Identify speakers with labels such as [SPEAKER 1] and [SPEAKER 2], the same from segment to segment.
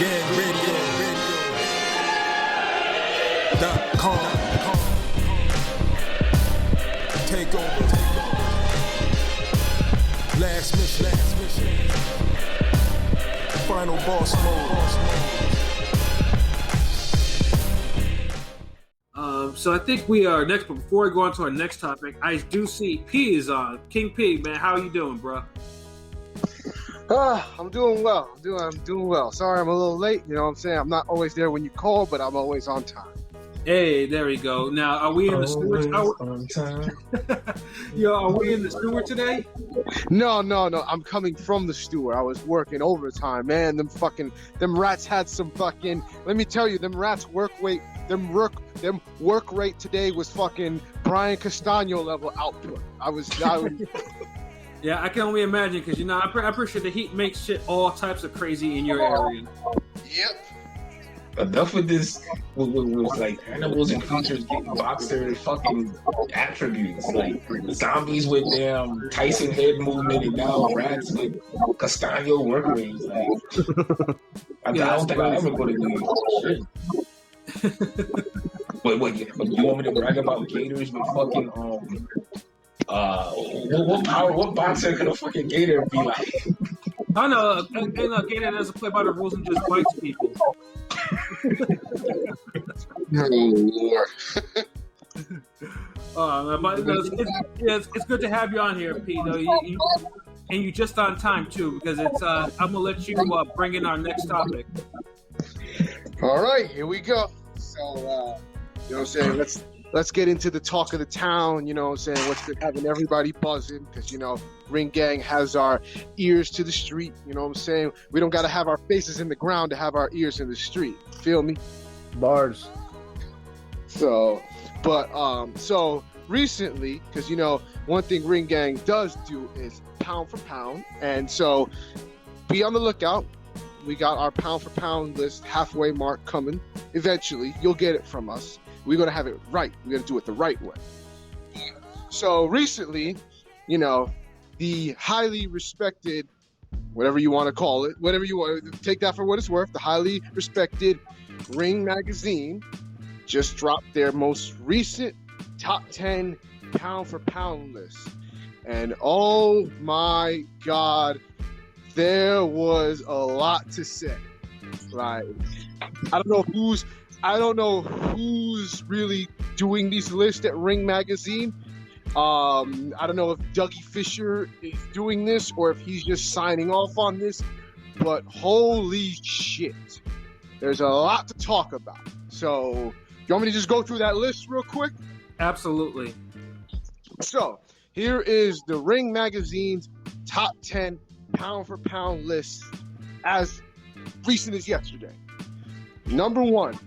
[SPEAKER 1] GangRadio.com. Take over. Last mission. Final boss mode.
[SPEAKER 2] So I think we are next, but before we go on to our next topic, I do see P is on. King P, man, how are you doing, bro?
[SPEAKER 3] I'm doing well. I'm doing well. Sorry I'm a little late. You know what I'm saying? I'm not always there when you call, but I'm always on time.
[SPEAKER 2] Hey, there we go. Now, are we in the Stewart?
[SPEAKER 1] On time.
[SPEAKER 2] Yo, are we in the Stewart today?
[SPEAKER 3] No. I'm coming from the Stewart. I was working overtime, man. Them rats had some fucking. Let me tell you, them rats work rate today was fucking Brian Castano level output. I was
[SPEAKER 2] Yeah, I can only imagine because I'm pretty sure the heat makes shit all types of crazy in your area.
[SPEAKER 3] Yep.
[SPEAKER 4] Enough with this with like animals and creatures getting boxer fucking attributes, like zombies with damn Tyson head movement and now rats with Castano work rates. Like, I don't think I'll ever go to New York. Shit. But you want me to brag about gators with fucking what boxer could a fucking gator be like?
[SPEAKER 2] I know, and a gator doesn't play by the rules and just bites people. But it's good to have you on here, P. Though and you just on time too, because it's I'm gonna let you bring in our next topic.
[SPEAKER 3] All right, here we go. So you know what I'm saying? Let's get into the talk of the town. You know what I'm saying? What's been having everybody buzzing? Because Ring Gang has our ears to the street. You know what I'm saying? We don't got to have our faces in the ground to have our ears in the street. Feel me?
[SPEAKER 5] Bars.
[SPEAKER 3] So recently, because one thing Ring Gang does do is pound for pound, and so be on the lookout. We got our pound for pound list halfway mark coming. Eventually, you'll get it from us. We're gonna have it right. We're gonna do it the right way. So recently, the highly respected, whatever you want to call it, whatever you want, take that for what it's worth. The highly respected Ring magazine just dropped their most recent top 10 pound for pound list. And oh my God, there was a lot to say. Like, I don't know who's really doing these lists at Ring magazine. I don't know if Dougie Fisher is doing this or if he's just signing off on this, but holy shit, there's a lot to talk about. So, you want me to just go through that list real quick?
[SPEAKER 2] Absolutely.
[SPEAKER 3] So, here is the Ring magazine's top 10 pound for pound list as recent as yesterday. Number one,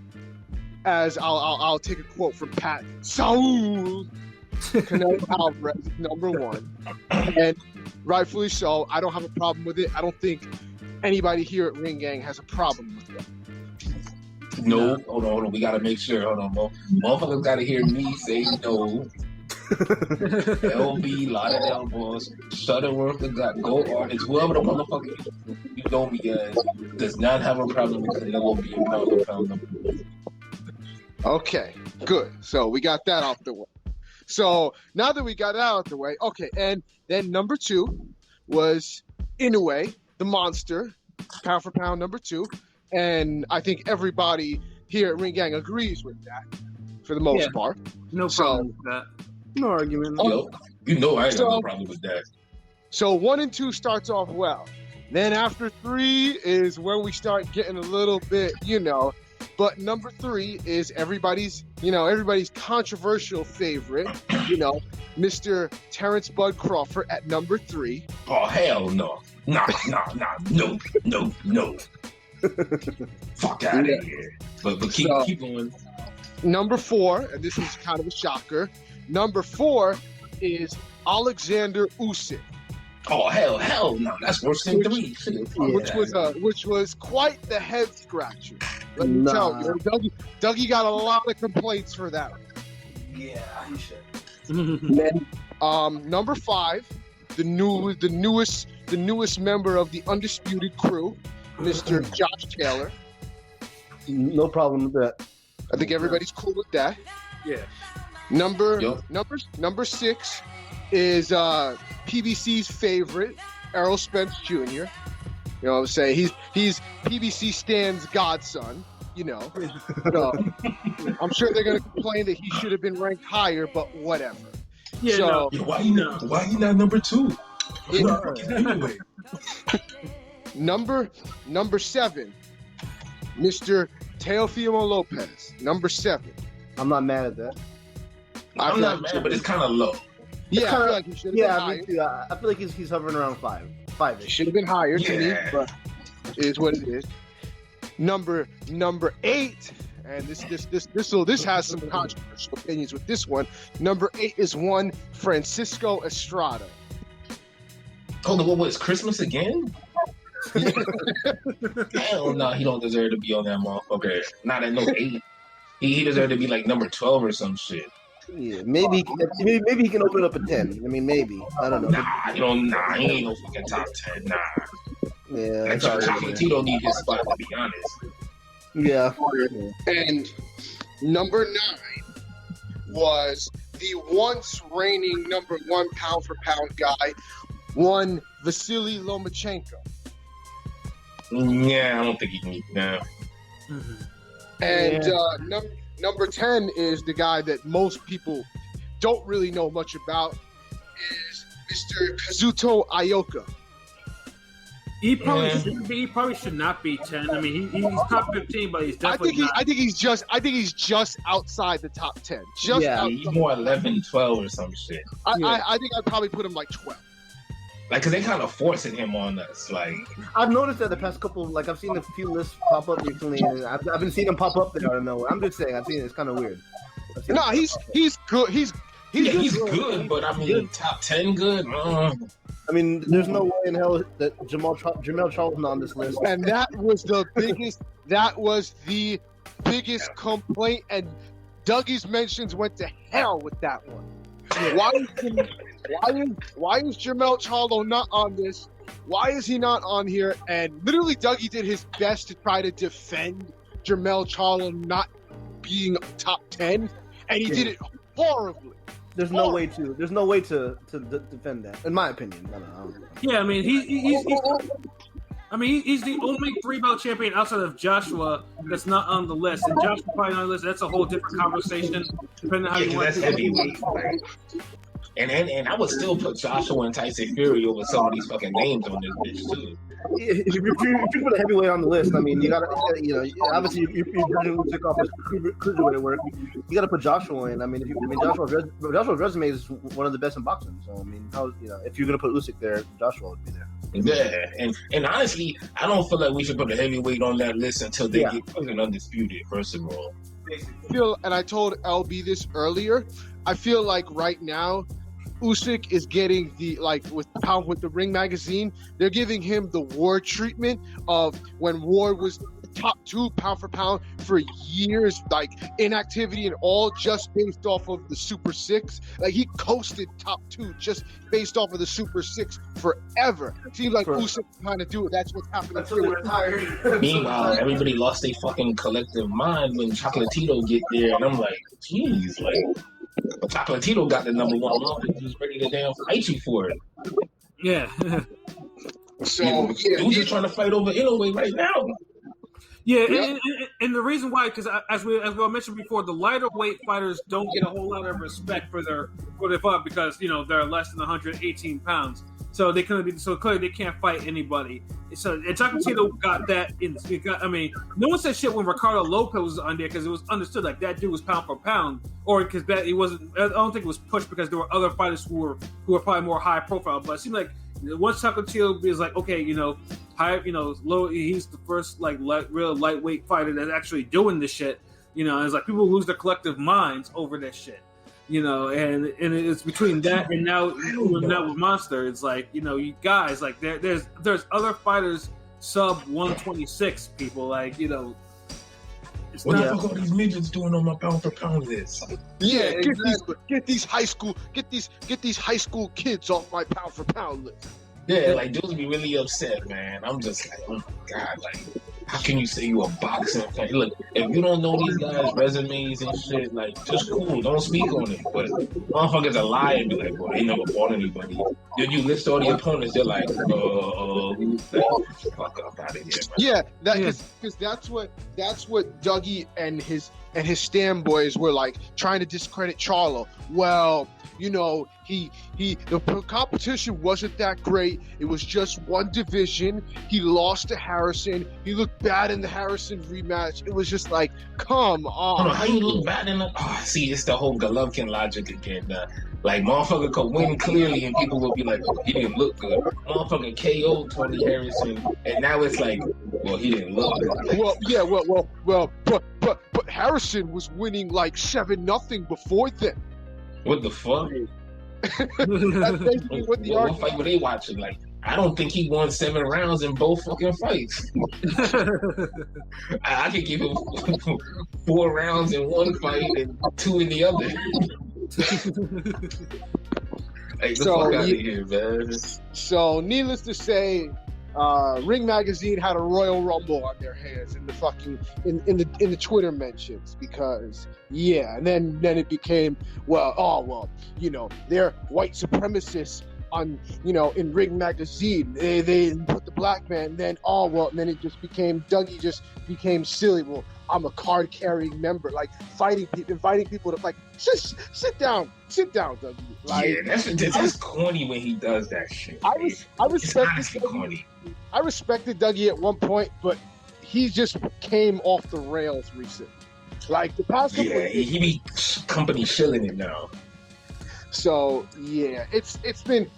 [SPEAKER 3] as I'll take a quote from Pat Saul Canelo Alvarez, number one, and rightfully so. I don't have a problem with it. I don't think anybody here at Ring Gang has a problem with that.
[SPEAKER 4] No, hold on. We gotta make sure. Hold on, motherfuckers gotta hear me say no. LB, Lauderdale Boss, Shutterworth, got Gold Artists, whoever the motherfucker you know me as, does not have a problem with Canelo being pound for pound number one.
[SPEAKER 3] Okay, good. So we got that off the way. So now that we got that out the way, okay, and then number two was Inoue, the monster, pound for pound number two. And I think everybody here at Ring Gang agrees with that for the most part.
[SPEAKER 2] No problem with that. No argument.
[SPEAKER 4] I ain't got no problem with that.
[SPEAKER 3] So 1 and 2 starts off well. Then after 3 is when we start getting a little bit, But number 3 is everybody's controversial favorite, Mr. Terrence Bud Crawford at number 3.
[SPEAKER 4] Oh, hell no. Nah, no. Fuck out of here. But keep going.
[SPEAKER 3] Number 4, and this is kind of a shocker, number 4 is Alexander Usyk.
[SPEAKER 4] Oh, hell no. That's worse than 3.
[SPEAKER 3] Which was quite the head scratcher. Let me tell you, Dougie got a lot of complaints for that.
[SPEAKER 5] Yeah, he should.
[SPEAKER 3] Then, number 5, the newest member of the Undisputed Crew, Mr. Josh Taylor.
[SPEAKER 5] No problem with that.
[SPEAKER 3] I think everybody's cool with that.
[SPEAKER 2] Yeah.
[SPEAKER 3] Number 6 is PBC's favorite, Errol Spence Jr. You know what I'm saying? He's PBC Stan's godson, you know. So, I'm sure they're gonna complain that he should have been ranked higher, but whatever.
[SPEAKER 2] Yeah,
[SPEAKER 3] So,
[SPEAKER 2] no.
[SPEAKER 4] Yeah, why he not number 2? Who the fuck is anyway?
[SPEAKER 3] Number 7, Mr. Teofimo Lopez. Number 7.
[SPEAKER 5] I'm not mad at that.
[SPEAKER 4] I'm not mad, but it's kind of low.
[SPEAKER 3] Yeah, I feel like he should have been higher.
[SPEAKER 5] Me too. I feel like he's hovering around 5. 5
[SPEAKER 3] It should have been higher to me, but it is what it is. Number 8, and this has some controversial opinions with this one. Number 8 is one Francisco Estrada.
[SPEAKER 4] Hold on, what, it's Christmas again? Hell no, he don't deserve to be on that motherfucker. Not at no 8. He deserved to be like number 12 or some shit.
[SPEAKER 5] Yeah, maybe he can open up a 10. I mean, maybe. I don't know.
[SPEAKER 4] He ain't no fucking top 10. Nah.
[SPEAKER 5] Yeah.
[SPEAKER 4] Like Chocolatito need his spot, to be honest.
[SPEAKER 5] Yeah.
[SPEAKER 3] And number 9 was the once reigning number 1 pound for pound guy, one Vasily Lomachenko.
[SPEAKER 4] Yeah, I don't think he can eat now.
[SPEAKER 3] And number 10 is the guy that most people don't really know much about, is Mr. Kazuto Ioka.
[SPEAKER 2] He probably should not be 10. I mean, he's top 15, but he's definitely not.
[SPEAKER 3] I think he's just outside the top 10.
[SPEAKER 4] He's more 11, 12 or some shit.
[SPEAKER 3] I think I'd probably put him like 12.
[SPEAKER 4] Like, cause they kind of forcing him on us. Like,
[SPEAKER 5] I've noticed that the past couple, like I've seen a few lists pop up recently, and I've been seeing them pop up there out of nowhere. I'm just saying, I've seen it. It's kind of weird.
[SPEAKER 3] No, he's good. He's
[SPEAKER 4] good, but I mean, top 10 good.
[SPEAKER 5] I mean, there's no way in hell that Jamel Charles not on this list.
[SPEAKER 3] And that was the biggest complaint, and Dougie's mentions went to hell with that one. Why is Jamel Charlo not on this? Why is he not on here? And literally, Dougie did his best to try to defend Jamel Charlo not being top 10, and he did it horribly.
[SPEAKER 5] There's no way to defend that, in my opinion. I don't know.
[SPEAKER 2] Yeah, I mean, he's the only 3-belt champion outside of Joshua that's not on the list. And Joshua probably not on the list. That's a whole different conversation, depending on how you want
[SPEAKER 4] that's
[SPEAKER 2] to.
[SPEAKER 4] Heavyweight. Like, and I would still put Joshua and Tyson Fury over some of these fucking names on this bitch too.
[SPEAKER 5] If you put a heavyweight on the list, I mean, you gotta, obviously you're judging who took off his cruiserweight work. You gotta put Joshua in. I mean, Joshua's resume is one of the best in boxing. So I mean, if you're gonna put Usyk there, Joshua would be there.
[SPEAKER 4] Yeah, and honestly, I don't feel like we should put a heavyweight on that list until they get fucking undisputed. First of all,
[SPEAKER 3] and I told LB this earlier. I feel like right now, Usyk is getting with the Ring magazine, they're giving him the Ward treatment of when Ward was top 2 pound for pound for years, like inactivity and all just based off of the Super 6. Like he coasted top 2 just based off of the Super 6 forever. Seems like Usyk trying to do it. That's what's happening.
[SPEAKER 4] Meanwhile, everybody lost their fucking collective mind when Chocolatito get there, and I'm like, geez, like. Chocolatito got the number 1 lump and he's ready to damn fight you for it.
[SPEAKER 2] Yeah.
[SPEAKER 3] So
[SPEAKER 4] who's just trying to fight over Inoue right now?
[SPEAKER 2] Yeah, and the reason why, because as we mentioned before, the lighter weight fighters don't get a whole lot of respect for their fight because they're less than 118 pounds. So clearly they can't fight anybody. So and Chocolatito got that no one said shit when Ricardo Lopez was on there because it was understood like that dude was pound for pound, or because he wasn't. I don't think it was pushed because there were other fighters who were probably more high profile. But it seemed like once Chocolatito is like, okay, low. He's the first real lightweight fighter that's actually doing this shit. It's like people lose their collective minds over this shit. And it's between that and now with Monster, it's like, you guys, like there's other fighters sub 126 people, like, it's
[SPEAKER 4] what the fuck are these midgets doing on my pound for pound list?
[SPEAKER 3] Yeah, get these high school kids off my pound for pound list.
[SPEAKER 4] Yeah, like dudes be really upset, man. I'm just like, oh my god, like how can you say you a boxing fan? Look, if you don't know these guys' resumes and shit, like, just cool, don't speak on it. But motherfuckers are lying and be like, well, they never fought anybody. Then you list all the opponents, they're like, fuck up out of here, man.
[SPEAKER 3] Yeah, because that's what Dougie and his Stan boys were like trying to discredit Charlo. Well, you know, the competition wasn't that great. It was just one division. He lost to Harrison. He looked bad in the Harrison rematch. It was just like, come on.
[SPEAKER 4] How you look bad in the? Oh, see, it's the whole Golovkin logic again. Like, motherfucker could win clearly, and people will be like, oh, he didn't look good. Motherfucker KO'd Tony Harrison, and now it's like, well, he didn't look good.
[SPEAKER 3] Well, yeah, but Harrison was winning like 7-0 before then.
[SPEAKER 4] What the fuck?
[SPEAKER 3] That's basically what the
[SPEAKER 4] What fight were they watching? Like, I don't think he won 7 rounds in both fucking fights. I could give him 4 rounds in one fight and 2 in the other. Hey, the fuck out of here, man.
[SPEAKER 3] So, needless to say, Ring Magazine had a Royal Rumble on their hands in the fucking in the Twitter mentions because and then it became you know, they're white supremacists on, you know, in Ring Magazine they put the black man, then and then it just became Dougie just became silly. Well, I'm a card carrying member, like inviting people to like sit down, Dougie. Like,
[SPEAKER 4] that's corny when he does that shit.
[SPEAKER 3] I respected Dougie at one point, but he just came off the rails recently. Like the past couple of years,
[SPEAKER 4] he be company shilling it now.
[SPEAKER 3] So yeah, it's been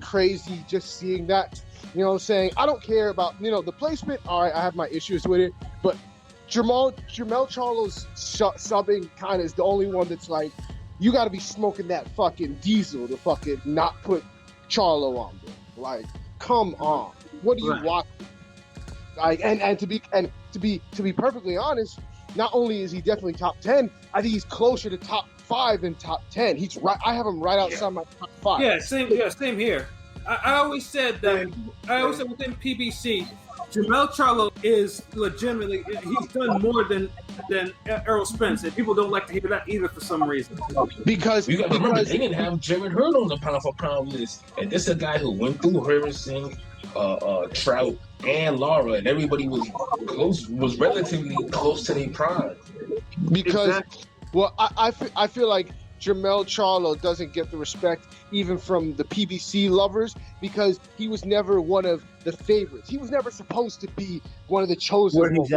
[SPEAKER 3] crazy just seeing that. You know what I'm saying? I don't care about, you know, the placement. All right, I have my issues with it, but Jermell Charlo's subbing kind of is the only one that's like, you got to be smoking that fucking diesel to fucking not put Charlo on there. Like, come on, what do you want? Like, and to be perfectly honest, not only is he definitely top 10, I think he's closer to top 5 than top 10. He's right. I have him right outside my top 5.
[SPEAKER 2] Yeah, same here. I always said that. I always said within PBC, Jermell Charlo is legitimately, he's done more than Errol Spence, and people don't like to hear that either for some reason.
[SPEAKER 3] Because
[SPEAKER 4] you got to remember, they didn't have Jared Hurd on the pound for pound list, and this is a guy who went through Harrison, Trout, and Lara, and everybody was relatively close to their prime.
[SPEAKER 3] Because, well, I feel like Jermell Charlo doesn't get the respect even from the PBC lovers because he was never one of the favorites. He was never supposed to be one of the chosen.
[SPEAKER 5] Where he's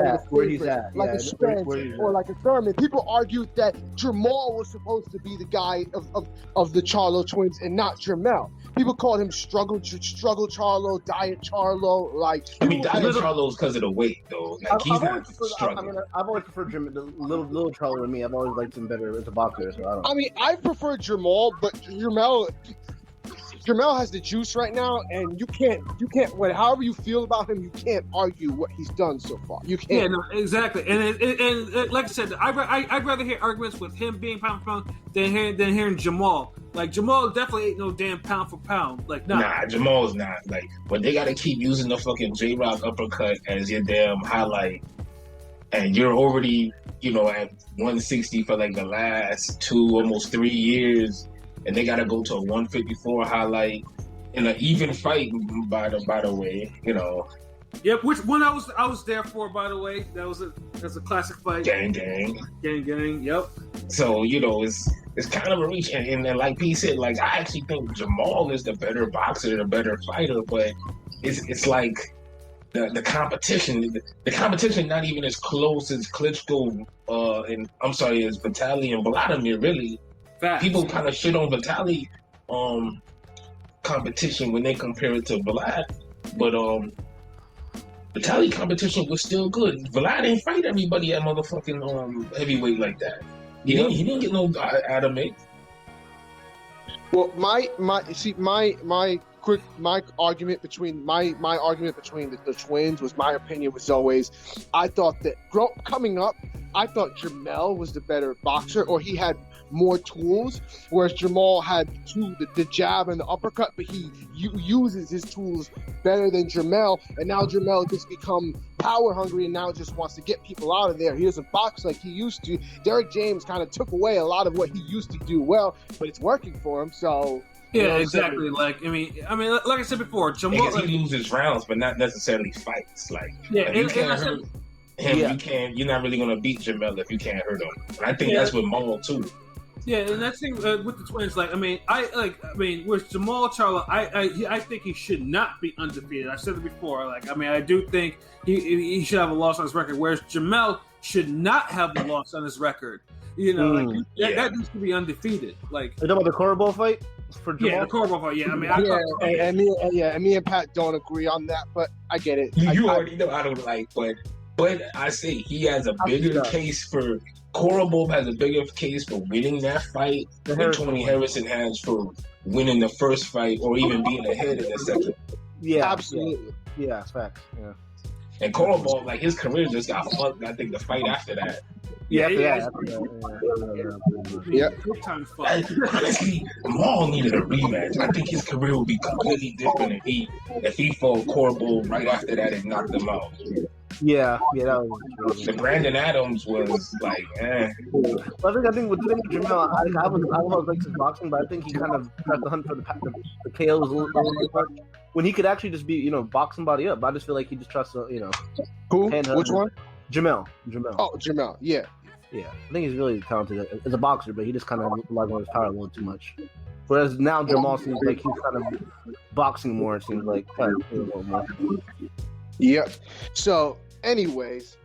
[SPEAKER 5] at.
[SPEAKER 3] Like a Spence or like a Thurman. People argued that Jermall was supposed to be the guy of the Charlo twins and not Jermell. People called him struggle Charlo, diet Charlo. Like,
[SPEAKER 4] I mean, diet Charlo's because of the weight, though. Like, he's not struggling.
[SPEAKER 5] I mean, I've always preferred the little Charlo to me. I've always liked him better as a boxer. So I don't know.
[SPEAKER 3] I mean, I prefer Jermall, but Jermell has the juice right now, and you can't. However you feel about him, you can't argue what he's done so far. You can't.
[SPEAKER 2] Yeah, no, exactly. And like I said, I'd rather hear arguments with him being pound for pound than hearing Jamal. Like, Jamal definitely ain't no damn pound for pound. Like,
[SPEAKER 4] nah, Jamal's not. Like, but they gotta keep using the fucking J-Rock uppercut as your damn highlight, and you're already, you know, at 160 for like the last almost 3 years. And they got to go to a 154 highlight in an even fight. By the way, you know.
[SPEAKER 2] Yep, which one I was there for. By the way, that's a classic fight.
[SPEAKER 4] Gang.
[SPEAKER 2] Yep.
[SPEAKER 4] So, you know, it's kind of a reach, and like P said, like, I actually think Jamal is the better boxer, the better fighter, but it's like the competition. The competition not even as close as Klitschko as Vitaly and Vladimir, really. People kind of shit on Vitaly competition when they compare it to Vlad, but Vitaly competition was still good. Vlad didn't fight everybody at motherfucking heavyweight like that. He didn't get no adamant.
[SPEAKER 3] Well, my argument between the twins was, my opinion was always, I thought that coming up, I thought Jermell was the better boxer, or he had more tools, whereas Jamal had the jab and the uppercut, but he uses his tools better than Jermell, and now Jermell just become power hungry and now just wants to get people out of there. He doesn't box like he used to. Derek James kind of took away a lot of what he used to do well, but it's working for him. So
[SPEAKER 2] yeah, exactly. Like I mean, like I said before, Jamal.
[SPEAKER 4] Because he loses rounds, but not necessarily fights. Like
[SPEAKER 2] Yeah,
[SPEAKER 4] if you can't hurt him,
[SPEAKER 5] Yeah.
[SPEAKER 4] you can't. You're not really gonna beat Jamel if you can't hurt him. And I think that's with Maul too.
[SPEAKER 2] Yeah, and that's the thing with the twins. Like, with Jamal Charlo, I think he should not be undefeated. I said it before. Like, I do think he should have a loss on his record. Whereas Jamel should not have the loss on his record. You know, that needs to be undefeated. Like,
[SPEAKER 5] you talking about the Corbo fight for Jamal?
[SPEAKER 2] yeah, the Corbo fight. Yeah,
[SPEAKER 3] and me and Pat don't agree on that, but I get it.
[SPEAKER 4] You already know I don't like, but I say he has a bigger case for. Corabo has a bigger case for winning that fight than Tony Harrison has for winning the first fight or even being ahead in the second.
[SPEAKER 5] Yeah,
[SPEAKER 3] absolutely.
[SPEAKER 5] Yeah, it's facts. Yeah.
[SPEAKER 4] And Corabo, like his career just got fucked. I think the fight after that.
[SPEAKER 5] Yeah.
[SPEAKER 4] Honestly, Maul needed a rematch. I think his career would be completely different if he fought Corabo right after that and knocked him out.
[SPEAKER 5] Yeah, that was.
[SPEAKER 4] The Brandon Adams was like,
[SPEAKER 5] I think with Jamel, I was like his boxing, but I think he kind of tried to hunt for the KOs a little bit much. When he could actually just be, box somebody up. But I just feel like he just trusts,
[SPEAKER 3] Who? Which one?
[SPEAKER 5] Jamel.
[SPEAKER 3] Oh, Jamel. Yeah.
[SPEAKER 5] Yeah, I think he's really talented as a boxer, but he just kind of relies on his power a little too much. Whereas now Jamal seems like he's kind of boxing more. It seems like a little more.
[SPEAKER 3] Yeah. So, anyways,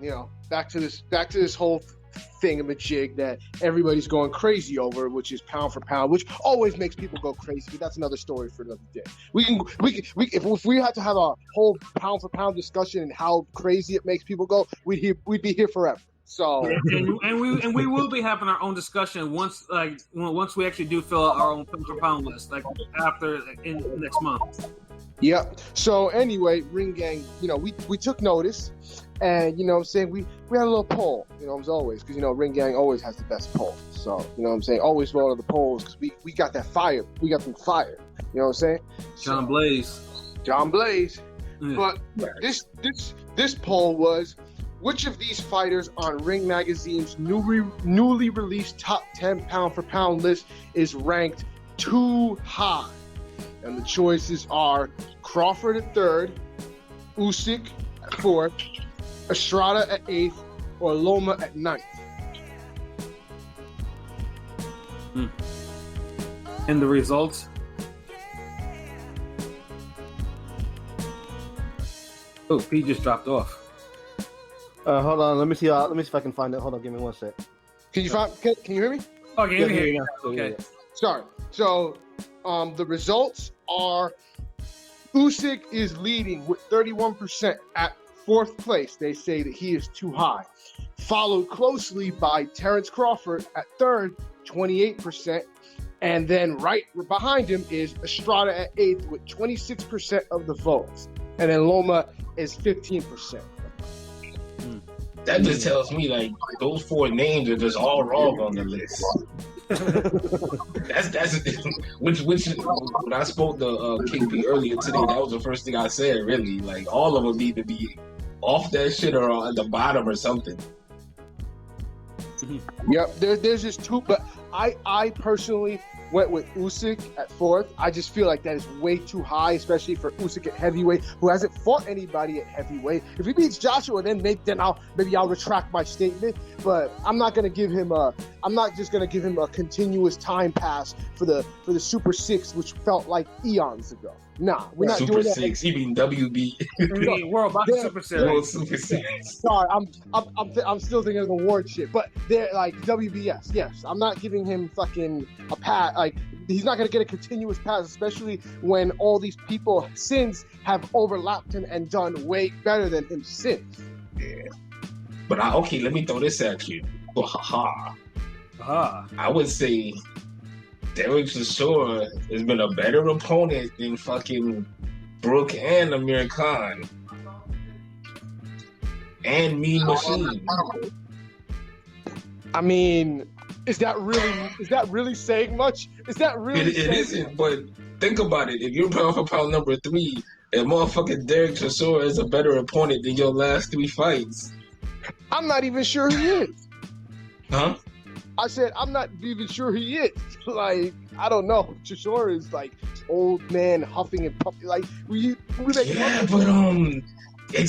[SPEAKER 3] back to this whole thingamajig that everybody's going crazy over, which is pound for pound, which always makes people go crazy. But that's another story for another day. If we had to have a whole pound for pound discussion and how crazy it makes people go, we'd be here forever. So
[SPEAKER 2] and we will be having our own discussion once we actually do fill out our own pound for pound list, like after in next month.
[SPEAKER 3] Yep. So anyway, Ring Gang, we took notice, and we had a little poll, as always, because Ring Gang always has the best poll. So always vote on the polls because we got that fire, we got them fire. You know what I'm saying?
[SPEAKER 2] John Blaze.
[SPEAKER 3] Yeah. But this poll was, which of these fighters on Ring Magazine's newly released top 10 pound for pound list is ranked too high? And the choices are Crawford at 3rd, Usyk at 4th, Estrada at 8th, or Loma at 9th.
[SPEAKER 2] And the results? Oh, P just dropped off.
[SPEAKER 5] Hold on, let me see if I can find it. Hold on, give me one sec.
[SPEAKER 3] Can you hear me?
[SPEAKER 2] Okay, I hear you. Okay.
[SPEAKER 3] Sorry. So, the results are Usyk is leading with 31% at 4th place. They say that he is too high. Followed closely by Terrence Crawford at 3rd, 28%. And then right behind him is Estrada at 8th with 26% of the votes. And then Loma is 15%.
[SPEAKER 4] That just tells me like those 4 names are just all wrong on the list. that's which when I spoke to King P earlier today, that was the first thing I said. Really, like all of them need to be off that shit or at the bottom or something.
[SPEAKER 3] Yep, there's just 2, but I personally went with Usyk at 4th. I just feel like that is way too high, especially for Usyk at heavyweight, who hasn't fought anybody at heavyweight. If he beats Joshua, then maybe I'll retract my statement. But I'm not just gonna give him a continuous time pass for the Super 6, which felt like eons ago. Nah, we're not
[SPEAKER 4] Super
[SPEAKER 3] doing that.
[SPEAKER 4] 6. You mean WB?
[SPEAKER 2] World Boxing Super Series.
[SPEAKER 4] World Super 6.
[SPEAKER 3] Sorry, I'm still thinking of the award shit, but they're like WBS. Yes, I'm not giving him fucking a pass. Like he's not gonna get a continuous pass, especially when all these people since have overlapped him and done way better than him since.
[SPEAKER 4] Yeah. But let me throw this at you. I would say Derek Chisora has been a better opponent than fucking Brooke and Amir Khan. And Mean Machine.
[SPEAKER 3] I mean, is that really saying much? Is that really
[SPEAKER 4] It isn't, but think about it. If you're pound for pound number 3, And motherfucking Derek Chisora is a better opponent than your last 3 fights.
[SPEAKER 3] I'm not even sure he is.
[SPEAKER 4] Huh?
[SPEAKER 3] I said I'm not even sure he is. Like, I don't know. Chisora is like old man huffing and puffing. Like we like,
[SPEAKER 4] Yeah, but and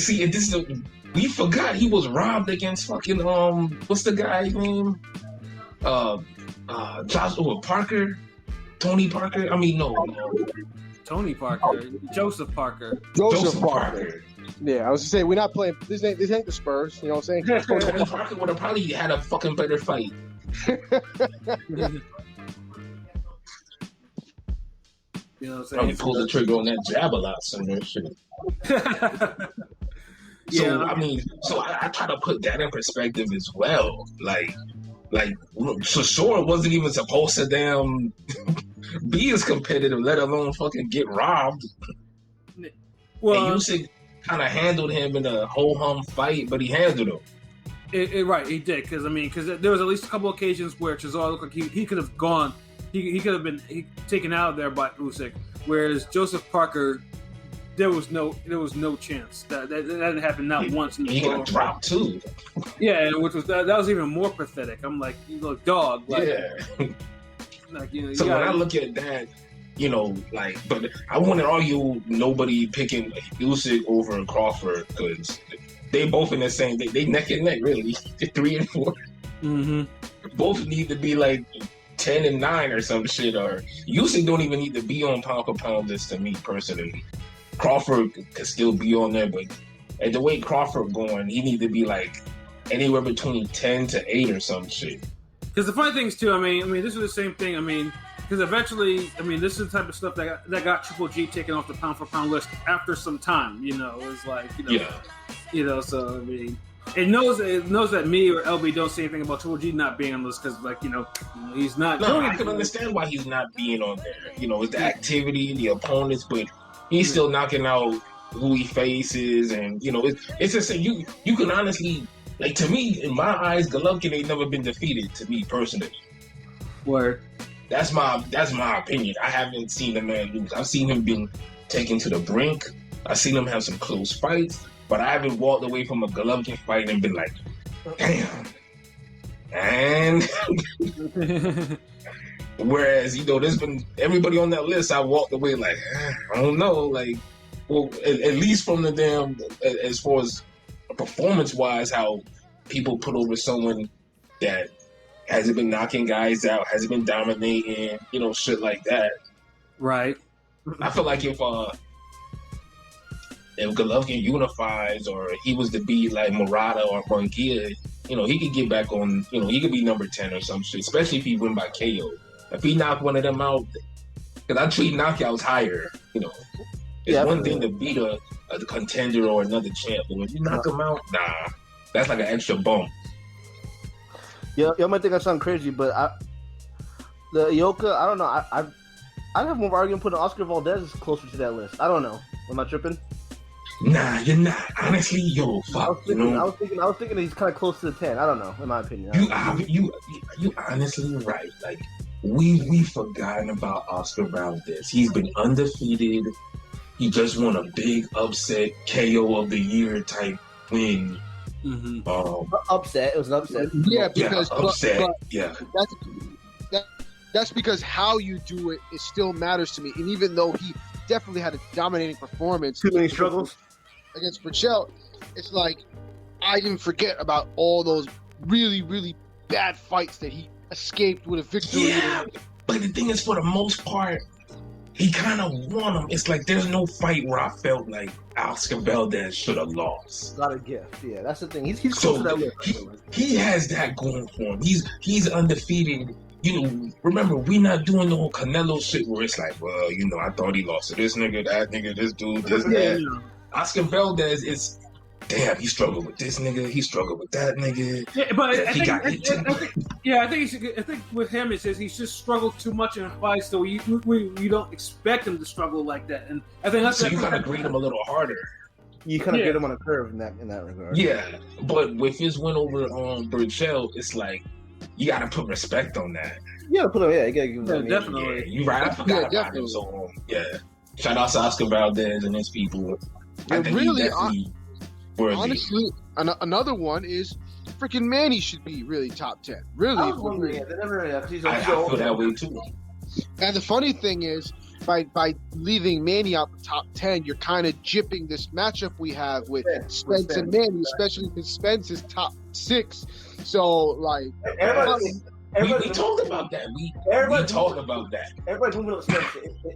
[SPEAKER 4] see, and this is we forgot he was robbed against fucking what's the guy's name? Joshua Parker, Tony Parker. I mean, no.
[SPEAKER 2] Tony Parker, Joseph Parker.
[SPEAKER 3] Joseph Parker. Yeah, I was just saying we're not playing. This ain't the Spurs. You know what I'm saying?
[SPEAKER 4] Tony Parker would have probably had a fucking better fight.
[SPEAKER 2] You know what I'm saying?
[SPEAKER 4] Probably pulled the trigger on that jab a lot sooner. Shit.
[SPEAKER 2] Yeah.
[SPEAKER 4] So I mean, I try to put that in perspective as well. Like Chisora wasn't even supposed to damn be as competitive, let alone fucking get robbed.
[SPEAKER 2] Well,
[SPEAKER 4] and Usyk kind of handled him in a whole hum fight, but he handled him.
[SPEAKER 2] Right, he did, because there was at least a couple occasions where Chisora looked like he could have gone, he could have been taken out of there by Usyk, whereas Joseph Parker, there was no chance that didn't happen not once.
[SPEAKER 4] He got dropped too.
[SPEAKER 2] Yeah, which was that was even more pathetic. I'm like, you look, dog. Like,
[SPEAKER 4] yeah.
[SPEAKER 2] Like, you know,
[SPEAKER 4] so when I look at that, you know, like, but I wouldn't argue nobody picking Usyk over Crawford because they both in the same. They neck and neck, really. 3 and 4.
[SPEAKER 2] Mm-hmm.
[SPEAKER 4] Both need to be like 10 and 9 or some shit. Or Usyk don't even need to be on pound for pound list to me personally. Crawford could still be on there, but at the way Crawford going, he need to be like anywhere between 10 to 8 or some shit.
[SPEAKER 2] Because the funny thing is too, I mean, this is the same thing. I mean, because eventually, I mean, this is the type of stuff that got Triple G taken off the pound for pound list after some time. You know, it's like, you know,
[SPEAKER 4] Yeah.
[SPEAKER 2] You know, so I mean, it knows that me or LB don't say anything about Triple G not being on this because, like, you know, he's not.
[SPEAKER 4] No, I can understand why he's not being on there. You know, it's the activity, the opponents, but he's still knocking out who he faces, and you know, it's just you can honestly, like, to me, in my eyes, Golovkin ain't never been defeated. To me personally,
[SPEAKER 2] Word.
[SPEAKER 4] that's my opinion. I haven't seen the man lose. I've seen him being taken to the brink. I've seen him have some close fights, but I haven't walked away from a Golovkin fight and been like, damn. And whereas, you know, there's been everybody on that list, I walked away like, I don't know, like, well, at least from the damn, as far as performance-wise, how people put over someone that hasn't been knocking guys out, hasn't been dominating, you know, shit like that.
[SPEAKER 2] Right.
[SPEAKER 4] I feel like if Golovkin unifies, or he was to be like Murata or Munguia, you know, he could get back on, you know, he could be number 10 or some shit, especially if he win by KO. If he knocked one of them out, because I treat knockouts higher, you know. It's one thing to beat a contender or another champ, but when you knock them out, nah, that's like an extra bump.
[SPEAKER 5] Yeah, y'all might think I sound crazy, but the Ioka, I don't know. I'd have more argument putting Oscar Valdez closer to that list. I don't know. Am I tripping?
[SPEAKER 4] Nah, you're not. Honestly, yo, fuck. I was
[SPEAKER 5] thinking he's kind of close to the 10. I don't know, in my opinion.
[SPEAKER 4] You honestly right. Like, we forgotten about Oscar Valdez. He's been undefeated. He just won a big upset KO of the year type win.
[SPEAKER 2] Mm-hmm.
[SPEAKER 5] Upset. It was an upset.
[SPEAKER 3] Yeah, because that's because how you do it still matters to me. And even though he definitely had a dominating performance,
[SPEAKER 5] too many struggles
[SPEAKER 3] against Burchell, it's like I didn't forget about all those really, really bad fights that he escaped with a victory.
[SPEAKER 4] Yeah, but the thing is, for the most part, he kind of won them. It's like there's no fight where I felt like Oscar Valdez should have lost.
[SPEAKER 5] Got a gift. Yeah, that's the thing. He's close to that list.
[SPEAKER 4] He has that going for him. He's undefeated. You know, remember, we not doing the whole Canelo shit where it's like, well, you know, I thought he lost to this nigga, that nigga, this dude, this, that. Yeah. Oscar Valdez is, damn, he struggled with this nigga, he struggled with that nigga.
[SPEAKER 2] Yeah, but I think with him, it says he's just struggled too much in fights, so you don't expect him to struggle like that. And I think that's
[SPEAKER 4] so you gotta grade him a little harder.
[SPEAKER 5] You kind of get him on a curve in that regard.
[SPEAKER 4] Yeah, but with his win over Burchell, it's like you gotta put respect on that.
[SPEAKER 5] You gotta put him. Yeah, you gotta give him.
[SPEAKER 2] Definitely.
[SPEAKER 4] Yeah, you right. I forgot about him. So yeah. Shout out to Oscar Valdez and his people. I
[SPEAKER 3] And
[SPEAKER 4] think
[SPEAKER 3] really,
[SPEAKER 4] he's definitely worthy.
[SPEAKER 3] honestly, another one is freaking Manny should be really top 10. Really.
[SPEAKER 5] I was wondering, they never, because he's
[SPEAKER 4] I feel that way too.
[SPEAKER 3] And the funny thing is, by leaving Manny out the top 10, you're kind of jipping this matchup we have with Spence and Manny, especially because Spence is top 6. So, like,
[SPEAKER 5] Everybody,
[SPEAKER 4] We talked about that. We talked about that.
[SPEAKER 5] Everybody's moving up Spence.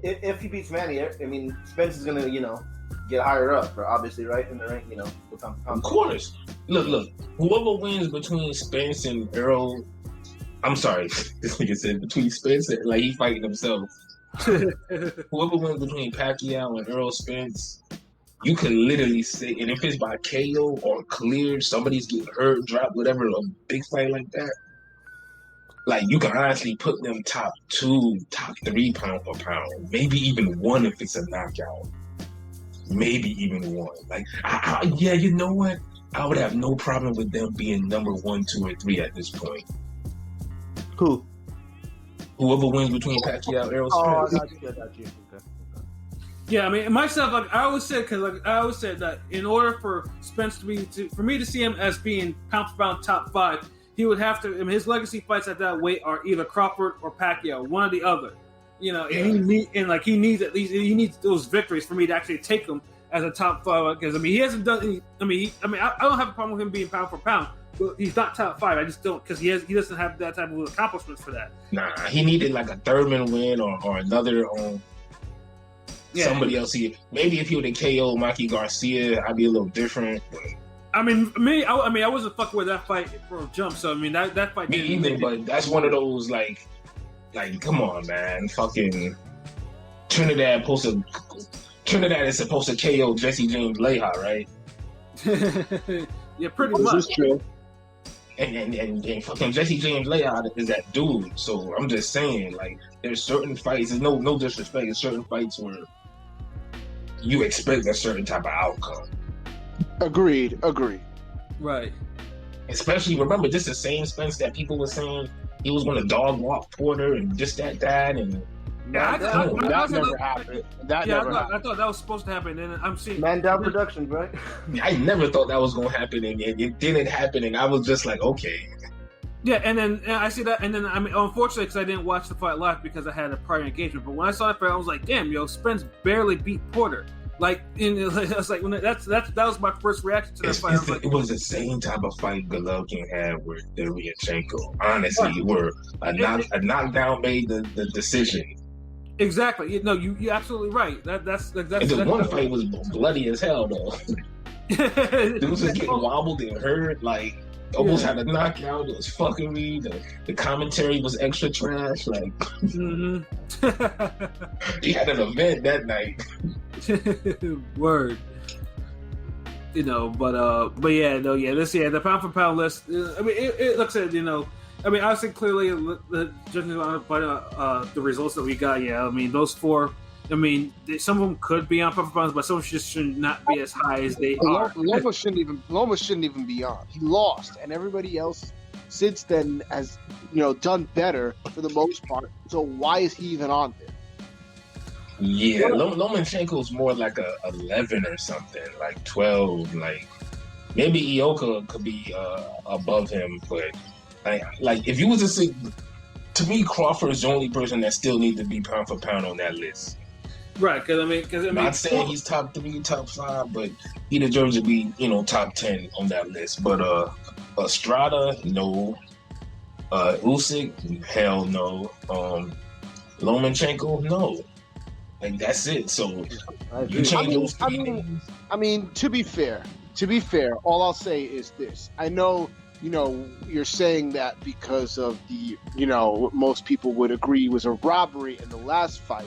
[SPEAKER 5] If he beats Manny, I mean, Spence is gonna, get higher up, obviously, right in the rank,
[SPEAKER 4] Of course. Look. Whoever wins between Spence and Earl, I'm sorry, this nigga said between Spence and like he fighting himself. Whoever wins between Pacquiao and Earl Spence, you could literally say, and if it's by KO or clear, somebody's getting hurt, dropped, whatever, a big fight like that. Like, you can honestly put them top 2, top 3 pound for pound. Maybe even 1 if it's a knockout. Maybe even 1. Like, yeah, you know what? I would have no problem with them being number 1, 2, or 3 at this point.
[SPEAKER 5] Who?
[SPEAKER 4] Whoever wins between Pacquiao and Errol
[SPEAKER 5] Oh,
[SPEAKER 4] Spence.
[SPEAKER 5] I got you. Okay.
[SPEAKER 2] Yeah, I mean, myself, like I always said that in order for Spence for me to see him as being pound for pound top 5, he would have to. I mean, his legacy fights at that weight are either Crawford or Pacquiao, one or the other. And he needs at least those victories for me to actually take him as a top 5. Because I mean, he hasn't done any. I don't have a problem with him being pound for pound. But he's not top 5. I just don't, because he doesn't have that type of accomplishments for that.
[SPEAKER 4] Nah, he needed like a Thurman win or another somebody else. Maybe if he would have KO Mikey Garcia, I'd be a little different.
[SPEAKER 2] I mean, I wasn't fucking with that fight for a jump. So I mean, that fight.
[SPEAKER 4] Me either, but that's one of those like, come on, man, fucking Trinidad is supposed to KO Jesse James Leija, right?
[SPEAKER 2] Yeah, pretty much.
[SPEAKER 3] This is true.
[SPEAKER 4] And fucking Jesse James Leija is that dude. So I'm just saying, like, there's certain fights. There's no disrespect. There's certain fights where you expect a certain type of outcome.
[SPEAKER 3] Agreed.
[SPEAKER 2] Right.
[SPEAKER 4] Especially, remember, this is the same Spence that people were saying he was going to dog walk Porter and just that, and
[SPEAKER 2] Yeah,
[SPEAKER 3] that never happened.
[SPEAKER 2] I thought that was supposed to happen, and I'm seeing
[SPEAKER 5] Man Down Productions, right?
[SPEAKER 4] I never thought that was going to happen, and it didn't happen, and I was just like, okay.
[SPEAKER 2] Yeah, and then I see that, and then I mean, unfortunately, because I didn't watch the fight live because I had a prior engagement. But when I saw that fight, I was like, "Damn, Spence barely beat Porter." Like, I was like, that was my first reaction to that fight.
[SPEAKER 4] It was the same type of fight Golovkin had with Derevyanchenko. Honestly, where a knockdown made the decision.
[SPEAKER 2] Exactly. You're absolutely right. That's
[SPEAKER 4] the one fight was bloody as hell, though. Dudes was getting wobbled and hurt, like almost had a knockout. It was fuckery. The commentary was extra trash. Like, he had an event that night.
[SPEAKER 2] Word. The pound for pound list. I mean, it looks at I mean, obviously, clearly, judging by the results that we got, I mean, those 4. I mean, some of them could be on pound for pounds, but some just should not be as high as they are.
[SPEAKER 3] Loma shouldn't even be on. He lost, and everybody else since then has done better for the most part. So why is he even on there?
[SPEAKER 4] Yeah, Lomachenko's more like a 11 or something, like 12. Like maybe Ioka could be above him, but. Like if you was to say, to me, Crawford is the only person that still needs to be pound for pound on that list.
[SPEAKER 2] Right, because I mean,
[SPEAKER 4] not saying he's top 3, top 5, but he deserves to be, top 10 on that list. But Estrada, no. Usyk, hell no. Lomachenko, no. Like that's it. So you change those 3 names.
[SPEAKER 3] I mean, to be fair, all I'll say is this: I know. You're saying that because of the, what most people would agree was a robbery in the last fight.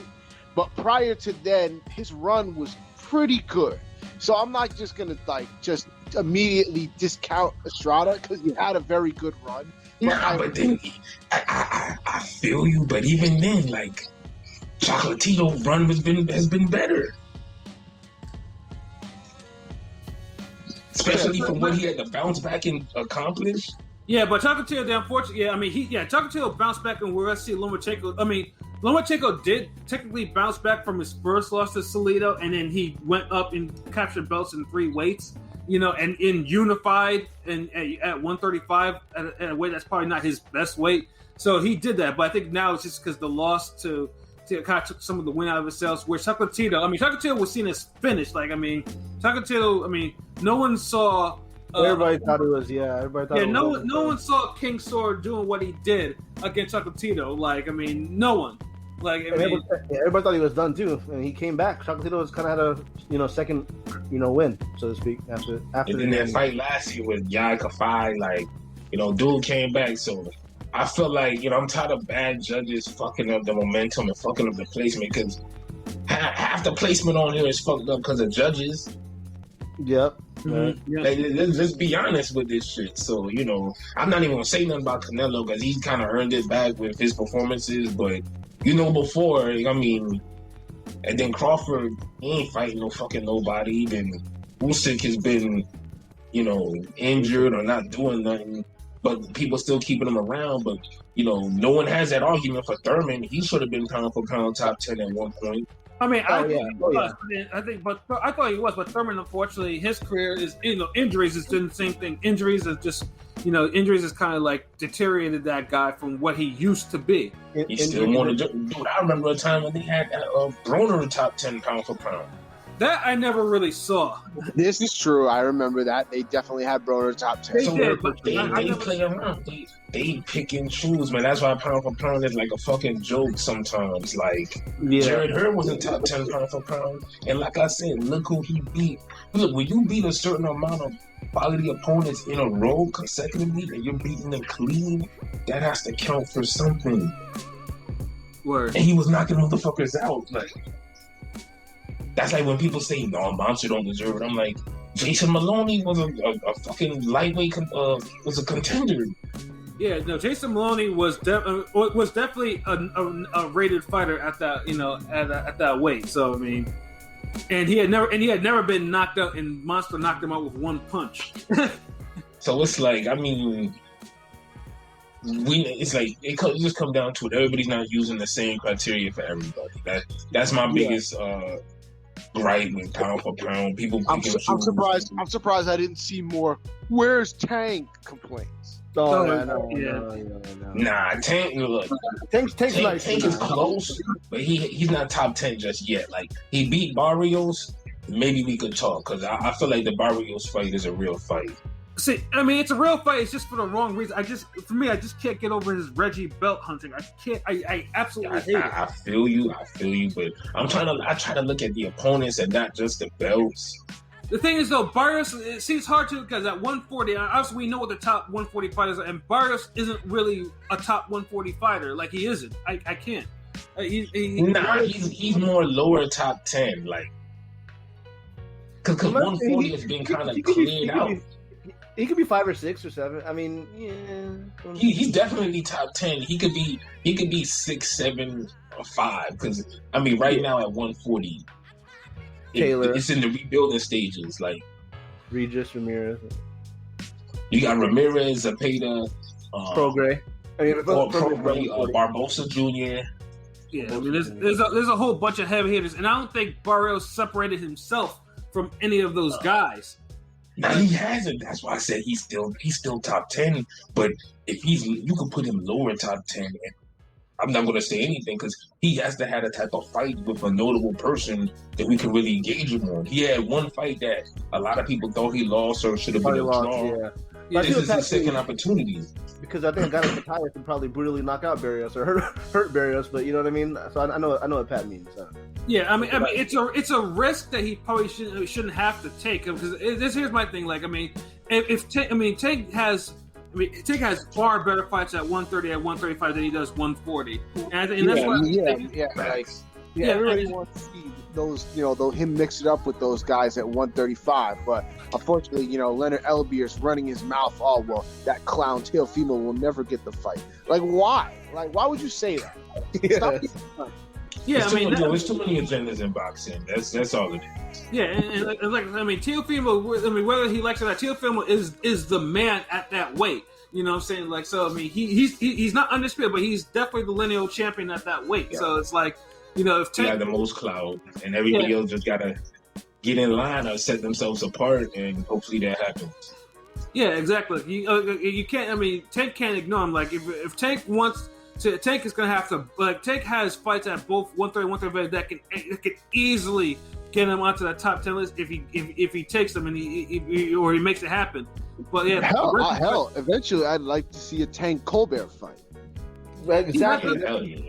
[SPEAKER 3] But prior to then, his run was pretty good. So I'm not just going to, just immediately discount Estrada because he had a very good run.
[SPEAKER 4] But then, I feel you. But even then, Chocolatito's run has been better. Especially from what he had to bounce back and accomplish.
[SPEAKER 2] Yeah, but Chocolatito, unfortunately, Chocolatito bounced back, and we're going to see Lomachenko. I mean, Lomachenko did technically bounce back from his first loss to Salido, and then he went up and captured belts in 3 weights. And in unified and at 135 at a weight that's probably not his best weight. So he did that, but I think now it's just because the loss to kind of took some of the win out of himself. Where Chocolatito was seen as finished. Chocolatito, no one saw.
[SPEAKER 5] Everybody thought it was, Everybody thought.
[SPEAKER 2] Yeah, no one saw King Sword doing what he did against Chocolatito. No one.
[SPEAKER 5] Everybody thought he was done too, and he came back. Chocolatito was kind of had a second, win, so to speak. After.
[SPEAKER 4] And then that fight last year with Janky, dude came back. So I feel like I'm tired of bad judges fucking up the momentum and fucking up the placement because half the placement on here is fucked up because of judges.
[SPEAKER 5] Yep.
[SPEAKER 2] Mm-hmm. Yeah.
[SPEAKER 4] Let's be honest with this shit. So, I'm not even gonna say nothing about Canelo because he's kind of earned it back with his performances. But before, and then Crawford, he ain't fighting no fucking nobody. Then Usyk has been, injured or not doing nothing, but people still keeping him around. But no one has that argument for Thurman. He should have been pound for pound top 10 at one point.
[SPEAKER 2] I thought he was, but Thurman, unfortunately, his career is, injuries is doing the same thing. Injuries is just, injuries is kind of like deteriorated that guy from what he used to be.
[SPEAKER 4] He still wanted to dude. I remember a time when they had Broner top 10 pound for pound.
[SPEAKER 2] That I never really saw.
[SPEAKER 3] This is true. I remember that. They definitely had Broner top 10.
[SPEAKER 2] They did, but
[SPEAKER 4] they play around. They pick and choose, man. That's why pound for pound is like a fucking joke sometimes. Jared Hearn was in top 10 pound for pound. And like I said, look who he beat. Look, when you beat a certain amount of quality opponents in a row consecutively and you're beating them clean, that has to count for something.
[SPEAKER 2] Word.
[SPEAKER 4] And he was knocking motherfuckers out. That's like when people say, no, Monster don't deserve it. I'm like, Jason Maloney was a fucking lightweight, was a contender.
[SPEAKER 2] Yeah, no, Jason Maloney was definitely a rated fighter at that, at that weight. So, and he had never been knocked out, and Monster knocked him out with one punch.
[SPEAKER 4] So it's like, it just come down to it. Everybody's not using the same criteria for everybody. That's my biggest gripe with pound for pound. People
[SPEAKER 3] I'm surprised I didn't see more "Where's Tank" complaints.
[SPEAKER 5] No.
[SPEAKER 4] Nah, Tank. Look,
[SPEAKER 5] Tank's
[SPEAKER 4] Tank is close, but he's not top 10 just yet. He beat Barrios. Maybe we could talk because I feel like the Barrios fight is a real fight.
[SPEAKER 2] See, it's a real fight. It's just for the wrong reason. I just can't get over his Reggie belt hunting. I can't. I absolutely hate it.
[SPEAKER 4] I feel you, but I try to look at the opponents and not just the belts.
[SPEAKER 2] The thing is, though, Barrios, it seems hard to because at 140, obviously we know what the top 140 fighters are, and Barrios isn't really a top 140 fighter. He isn't. I can't.
[SPEAKER 4] He's more lower top 10, because 140 has been kind of cleared out.
[SPEAKER 5] He could be 5 or 6 or 7.
[SPEAKER 4] He's definitely top 10. He could be 6, 7, or 5. Because right now at 140,
[SPEAKER 5] Taylor,
[SPEAKER 4] it's in the rebuilding stages.
[SPEAKER 5] Regis Ramirez.
[SPEAKER 4] You got Ramirez, Zapata,
[SPEAKER 5] Prograis.
[SPEAKER 4] Barbosa Jr.
[SPEAKER 2] Yeah, there's a whole bunch of heavy hitters, and I don't think Barrios separated himself from any of those guys.
[SPEAKER 4] Now he hasn't. That's why I said he's still top 10. But if you can put him lower top 10. And I'm not going to say anything because he has to have a type of fight with a notable person that we can really engage him on. He had one fight that a lot of people thought he lost or should have been a draw.
[SPEAKER 5] Yeah,
[SPEAKER 4] this is his second opportunity.
[SPEAKER 5] Because I think a guy like Matthias can probably brutally knock out Barrios or hurt Barrios, but you know what I mean. So I know what Pat means. So.
[SPEAKER 2] Yeah, it's a risk that he probably shouldn't have to take because here's my thing. Tank has far better fights at 130 at 135 than he does 140, and that's why.
[SPEAKER 3] Everybody wants to see those, him mix it up with those guys at 135. But unfortunately, Leonard Elbier's running his mouth all, well, that clown Teofimo will never get the fight. Why? Why would you say that?
[SPEAKER 2] Yeah,
[SPEAKER 4] there's too many agendas in boxing. That's all it is.
[SPEAKER 2] Yeah, and Teofimo, whether he likes it or not, Teofimo is the man at that weight. You know what I'm saying? Like, so I mean, he's not undisputed, but he's definitely the lineal champion at that weight. Yeah. So it's like, you know, if
[SPEAKER 4] he
[SPEAKER 2] Tank
[SPEAKER 4] had the most clout, and everybody else just gotta get in line or set themselves apart, and hopefully that happens.
[SPEAKER 2] Yeah, exactly. You can't. I mean, Tank can't ignore him. Like, if Tank wants to, Tank is gonna have to. Like, Tank has fights at both 130, 135 that can easily get him onto that top 10 list if he takes them and he makes it happen. But yeah,
[SPEAKER 3] hell, eventually I'd like to see a Tank Colbert fight.
[SPEAKER 5] Exactly.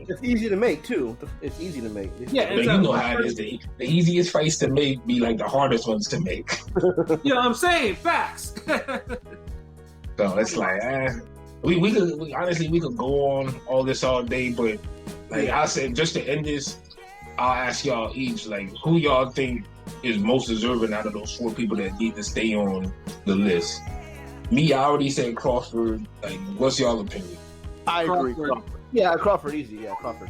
[SPEAKER 5] It's easy to make too. It's easy to make.
[SPEAKER 2] Yeah,
[SPEAKER 4] but you know how it is. The easiest fights to make be like the hardest ones to make.
[SPEAKER 2] You know what I'm saying? Facts.
[SPEAKER 4] So it's like, we could go on all this all day, but like I said, just to end this, I'll ask y'all each, like, who y'all think is most deserving out of those 4 people that need to stay on the list. Me, I already said Crawford. Like, what's y'all opinion?
[SPEAKER 3] I agree. Crawford.
[SPEAKER 5] Yeah, Crawford easy. Yeah, Crawford.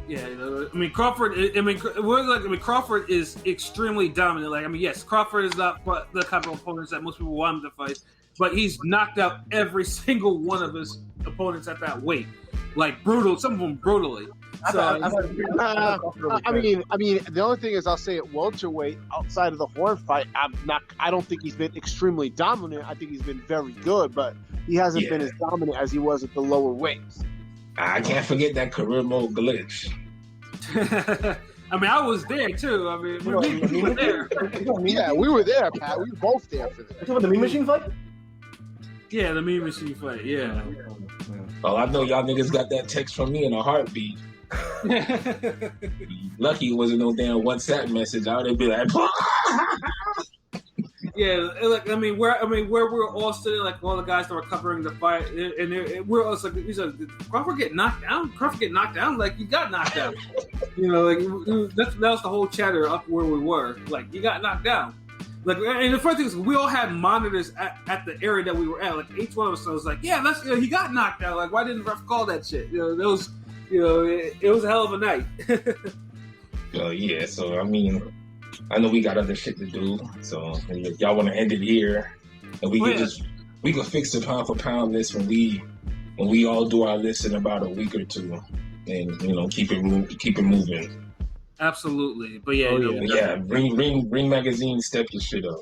[SPEAKER 2] Yeah, I mean Crawford. Crawford is extremely dominant. Like, I mean, yes, Crawford is not the type of opponents that most people want him to fight, but he's knocked out every single one of his opponents at that weight, like some of them brutally. So,
[SPEAKER 3] I mean, the only thing is, I'll say at welterweight, outside of the Horn fight, I don't think he's been extremely dominant. I think he's been very good, but he hasn't been as dominant as he was at the lower weights.
[SPEAKER 4] I can't forget that career mode glitch.
[SPEAKER 2] I mean, I was there too. I mean, we were there.
[SPEAKER 3] Yeah, we were there, Pat. We were both there for that.
[SPEAKER 5] You talking about the Mean Machine fight?
[SPEAKER 2] Yeah, the Mean Machine fight. Yeah.
[SPEAKER 4] Oh, I know y'all niggas got that text from me in a heartbeat. Lucky it wasn't no damn WhatsApp message. I would have been like,
[SPEAKER 2] yeah, like I mean, where we're all sitting, like all the guys that were covering the fight, and we're all like, did Crawford get knocked down? Crawford get knocked down? Like, you got knocked down. You know, like that was the whole chatter up where we were. Like, you got knocked down. Like, and the first thing is, we all had monitors at the area that we were at. Like, each one of us was like, yeah, he got knocked out. Like, why didn't the ref call that shit? You know, it was a hell of a night.
[SPEAKER 4] Yeah, so I mean, I know we got other shit to do. So if y'all want to end it here, and we can fix the pound for pound list when we all do our list in about a week or two, and keep it moving.
[SPEAKER 2] Absolutely, but yeah,
[SPEAKER 4] Ring Magazine, step your shit up.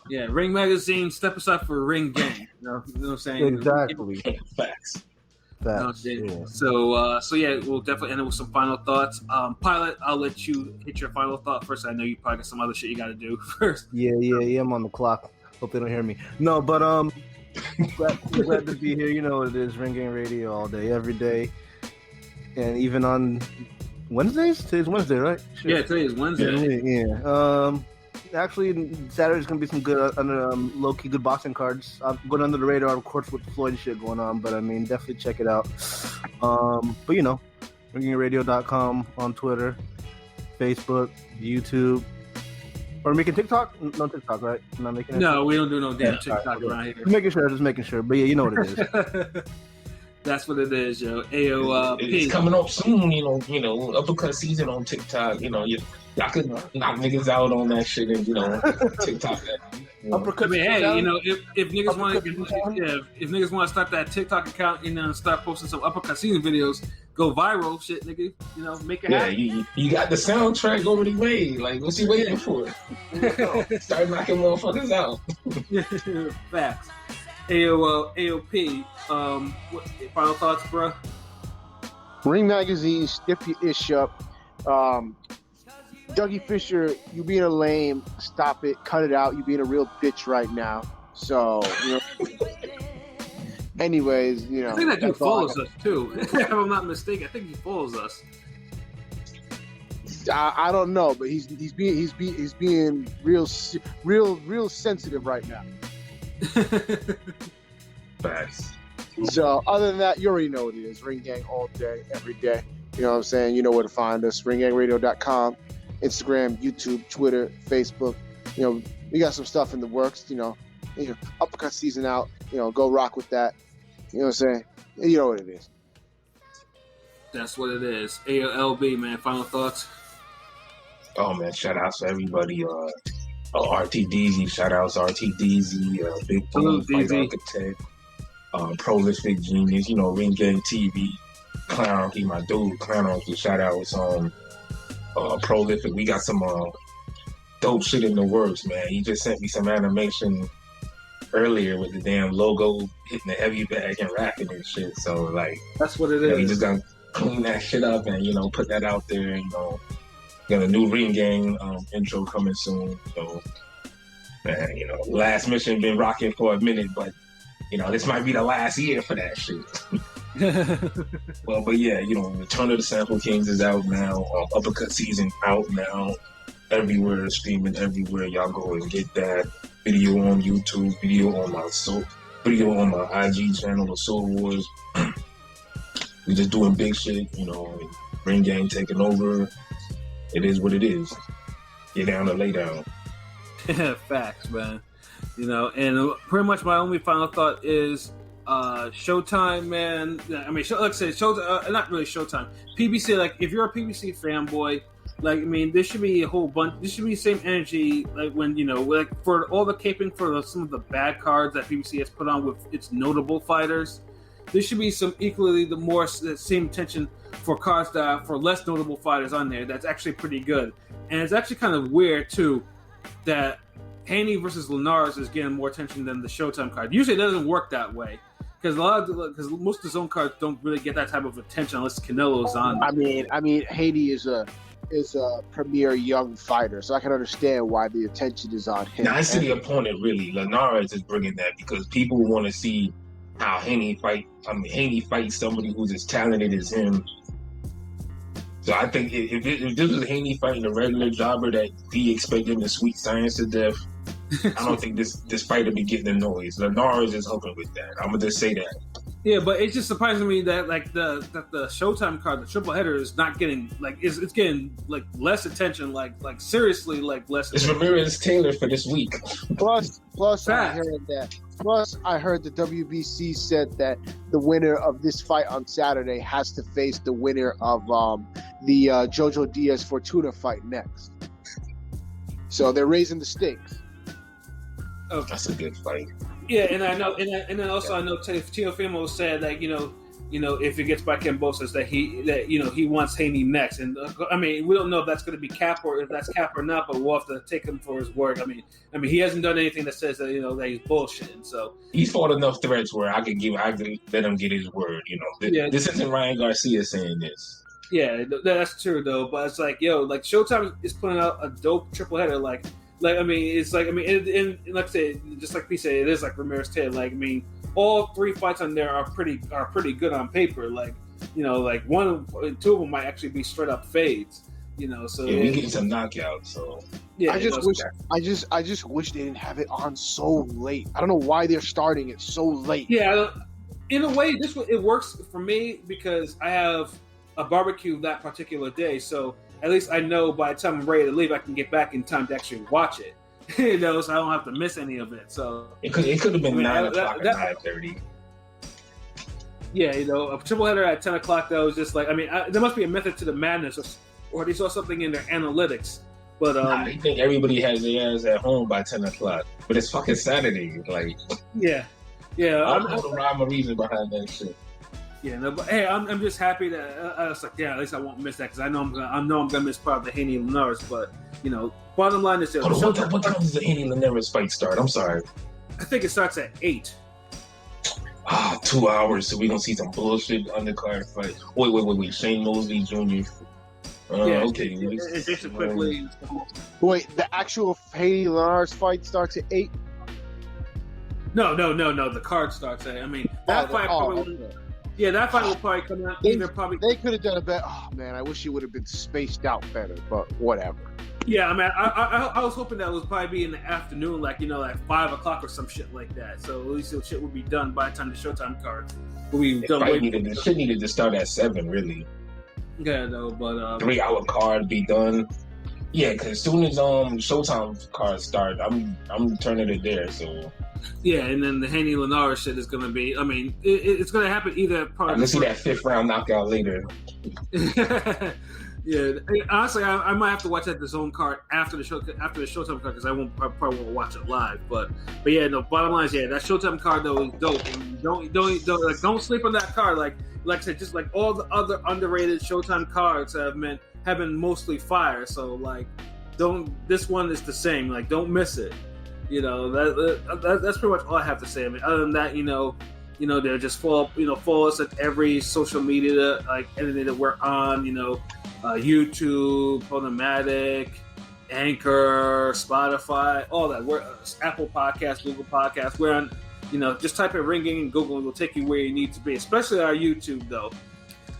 [SPEAKER 2] Yeah, Ring Magazine, step aside for Ring Gang. You know what I'm saying?
[SPEAKER 5] Exactly.
[SPEAKER 4] Facts.
[SPEAKER 5] Yeah.
[SPEAKER 2] So yeah, we'll definitely end it with some final thoughts. Pilot, I'll let you hit your final thought first. I know you probably got some other shit you got to do first.
[SPEAKER 5] Yeah. I'm on the clock. Hope they don't hear me. No, but glad to be here. You know what it is, Ring Gang Radio all day, every day, and even on Wednesdays. Today's Wednesday, right?
[SPEAKER 2] Shit. Yeah, today is Wednesday.
[SPEAKER 5] Yeah. Actually, Saturday's gonna be some good low-key good boxing cards. I'm going under the radar, of course, with the Floyd shit going on, but I mean, definitely check it out. But ringingradio.com on Twitter, Facebook, YouTube. Or making TikTok? No TikTok, right? I'm not making it.
[SPEAKER 2] No, we don't do no damn TikTok around here.
[SPEAKER 5] Just making sure. But yeah, you know what it is.
[SPEAKER 2] That's what it is, yo. AOP.
[SPEAKER 4] It's coming up soon, uppercut season on TikTok. Y'all could knock niggas out on that shit and TikTok.
[SPEAKER 2] I mean, hey, if niggas want to start that TikTok account and start posting some uppercut season videos, go viral, shit, nigga. Make it happen.
[SPEAKER 4] Yeah, you got the soundtrack already made. Like, what's he waiting for? Start knocking motherfuckers out.
[SPEAKER 2] Facts. AOP. What final thoughts, bro?
[SPEAKER 3] Ring Magazine, step your ish up. Dougie Fisher, you being a lame, stop it, cut it out. You being a real bitch right now. So, anyways,
[SPEAKER 2] I think that dude follows us too. If I'm not mistaken, I think he follows us.
[SPEAKER 3] I don't know, but he's being real sensitive right now.
[SPEAKER 4] Facts.
[SPEAKER 3] So, other than that, you already know what it is. Ring Gang all day, every day. You know what I'm saying? You know where to find us. ringgangradio.com. Instagram, YouTube, Twitter, Facebook. We got some stuff in the works. Uppercut season out. Go rock with that. You know what I'm saying? You know what it is.
[SPEAKER 2] That's what it is. ALB, man. Final thoughts?
[SPEAKER 4] Oh, man. Shout outs to everybody. RT Deezy. Shout outs to RT Deezy. Big Boom, Fight Architect. prolific genius, you know, Ring Gang TV, Clownky, my dude, Clownky, shout out, was prolific. We got some dope shit in the works, man. He just sent me some animation earlier with the damn logo hitting the heavy bag and rapping and shit. So like,
[SPEAKER 2] that's what it
[SPEAKER 4] you know,
[SPEAKER 2] is.
[SPEAKER 4] he just gonna clean that shit up and, you know, put that out there. You know, got a new Ring Gang intro coming soon. So, man, you know, Last Mission been rocking for a minute, but you know, this might be the last year for that shit. Well, but yeah, you know, Return of the Sample Kings is out now. Uppercut Season out now. Everywhere, streaming everywhere. Y'all go and get that video on YouTube, video on my IG channel, the Soul Wars. We just doing big shit, you know. Ring Gang taking over. It is what it is. Get down or lay down.
[SPEAKER 2] Facts, man. You know, and pretty much my only final thought is Showtime, man. I mean, like I said, not really Showtime. PBC, like, if you're a PBC fanboy, like, I mean, there should be a whole bunch. There should be the same energy, like when, you know, like for all the caping for some of the bad cards that PBC has put on with its notable fighters. There should be some equally the same attention for cards that for less notable fighters on there. That's actually pretty good, and it's actually kind of weird too that Haney versus Linares is getting more attention than the Showtime card. Usually, it doesn't work that way. Because most of the zone cards don't really get that type of attention unless Canelo's on.
[SPEAKER 3] I mean, Haiti is a premier young fighter, so I can understand why the attention is on him.
[SPEAKER 4] Now I see the opponent really. Linares is bringing that because people want to see how Haney fight. I mean, Haney fights somebody who's as talented as him. So I think if this was Haney fighting a regular jobber that he expect him to sweet science to death, I don't think this fight will be getting the noise. Linares is helping with that. I'm gonna just say that.
[SPEAKER 2] Yeah, but it's just surprising me that like the Showtime card, the triple header, is not getting like it's getting like less attention, like seriously like less.
[SPEAKER 4] It's
[SPEAKER 2] attention.
[SPEAKER 4] Ramirez Taylor for this week.
[SPEAKER 3] Plus, I heard that. Plus, I heard the WBC said that the winner of this fight on Saturday has to face the winner of the Jojo Diaz Fortuna fight next. So they're raising the stakes.
[SPEAKER 2] Okay.
[SPEAKER 4] That's a good fight.
[SPEAKER 2] Yeah, and I know, and then also I know Teofimo said that you know if it gets by Cambosos that he wants Haney next, and I mean we don't know if that's going to be Cap or if that's Cap or not, but we'll have to take him for his word. I mean he hasn't done anything that says that that he's bullshitting. So
[SPEAKER 4] he's fought enough threats where I can let him get his word. You know, this isn't Ryan Garcia saying this.
[SPEAKER 2] Yeah, that's true though. But it's like like Showtime is putting out a dope triple header like. Like I mean, it's like and like I said, just like P said, it is like Ramirez Taylor. Like I mean, all three fights on there are pretty good on paper. Like like two of them might actually be straight up fades. So
[SPEAKER 4] yeah, we getting some knockouts. So
[SPEAKER 2] yeah,
[SPEAKER 3] I just wish they didn't have it on so late. I don't know why they're starting it so late.
[SPEAKER 2] Yeah, in a way, it works for me because I have a barbecue that particular day, so. At least I know by the time I'm ready to leave, I can get back in time to actually watch it. So I don't have to miss any of it. So
[SPEAKER 4] it could have been 9 o'clock at 9:30.
[SPEAKER 2] Yeah, a triple header at 10 o'clock though is just like there must be a method to the madness, or they saw something in their analytics. But
[SPEAKER 4] I think everybody has their ass at home by 10 o'clock. But it's fucking Saturday, like
[SPEAKER 2] yeah.
[SPEAKER 4] I don't know the rhyme or reason behind that shit.
[SPEAKER 2] Yeah, no, but hey, I'm just happy that I was like, at least I won't miss that because I know I'm gonna miss part of the Haney Linares. But bottom line is that
[SPEAKER 4] what time does the Haney Linares fight start? I'm sorry.
[SPEAKER 2] I think it starts at 8.
[SPEAKER 4] 2 hours, so we gonna see some bullshit undercard fight. Wait, Shane Mosley Jr. Okay.
[SPEAKER 2] And Jason quickly.
[SPEAKER 3] Wait, the actual Haney Linares fight starts at 8?
[SPEAKER 2] No. The card starts at. That fight probably.
[SPEAKER 3] Okay.
[SPEAKER 2] Yeah, that fight will probably come out.
[SPEAKER 3] They could have done a better. Oh man, I wish it would have been spaced out better, but whatever.
[SPEAKER 2] Yeah, I was hoping that would probably be in the afternoon, like 5 o'clock or some shit like that. So at least the shit would be done by the time the Showtime card will be done.
[SPEAKER 4] The shit needed to start at 7, really.
[SPEAKER 2] Yeah, no, but
[SPEAKER 4] 3-hour card be done. Yeah, because as soon as Showtime cards start, I'm turning it there. So.
[SPEAKER 2] Yeah, and then the Haney Linares shit is going to be. It's going to happen either.
[SPEAKER 4] Let's see that 5th round knockout later.
[SPEAKER 2] Yeah, honestly, I might have to watch that the zone card after the Showtime card because I probably won't watch it live. But yeah, no. Bottom line is, yeah, that Showtime card though is dope. And don't sleep on that card. Like I said, just like all the other underrated Showtime cards have been mostly fire. So like, this one is the same. Like, don't miss it. You know, that's pretty much all I have to say. I mean, other than that, they're just follow us at every social media like anything that we're on. YouTube, Podomatic, Anchor, Spotify, all that. We're Apple Podcasts, Google Podcasts. We're on, just type in Ringing in Google and we'll take you where you need to be, especially our YouTube, though.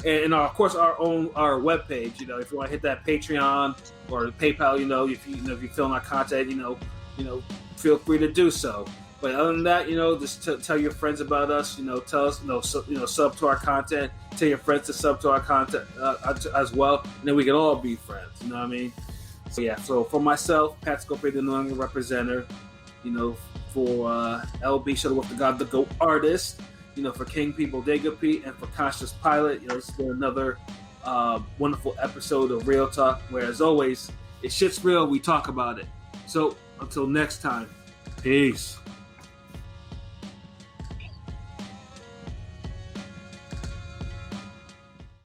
[SPEAKER 2] And of course, our webpage, if you want to hit that Patreon or PayPal, if you're feeling our content, feel free to do so. But other than that, just tell your friends about us. Tell us, sub to our content. Tell your friends to sub to our content as well, and then we can all be friends. You know what I mean? So yeah. So for myself, Pat Scope, the New England representative. For LB Shuttleworth, the God, the Go artist. For King People, Bodega Pete, and for Conscious Pilot. It's been another wonderful episode of Real Talk. Where, as always, if shit's real, we talk about it. So until next time, peace.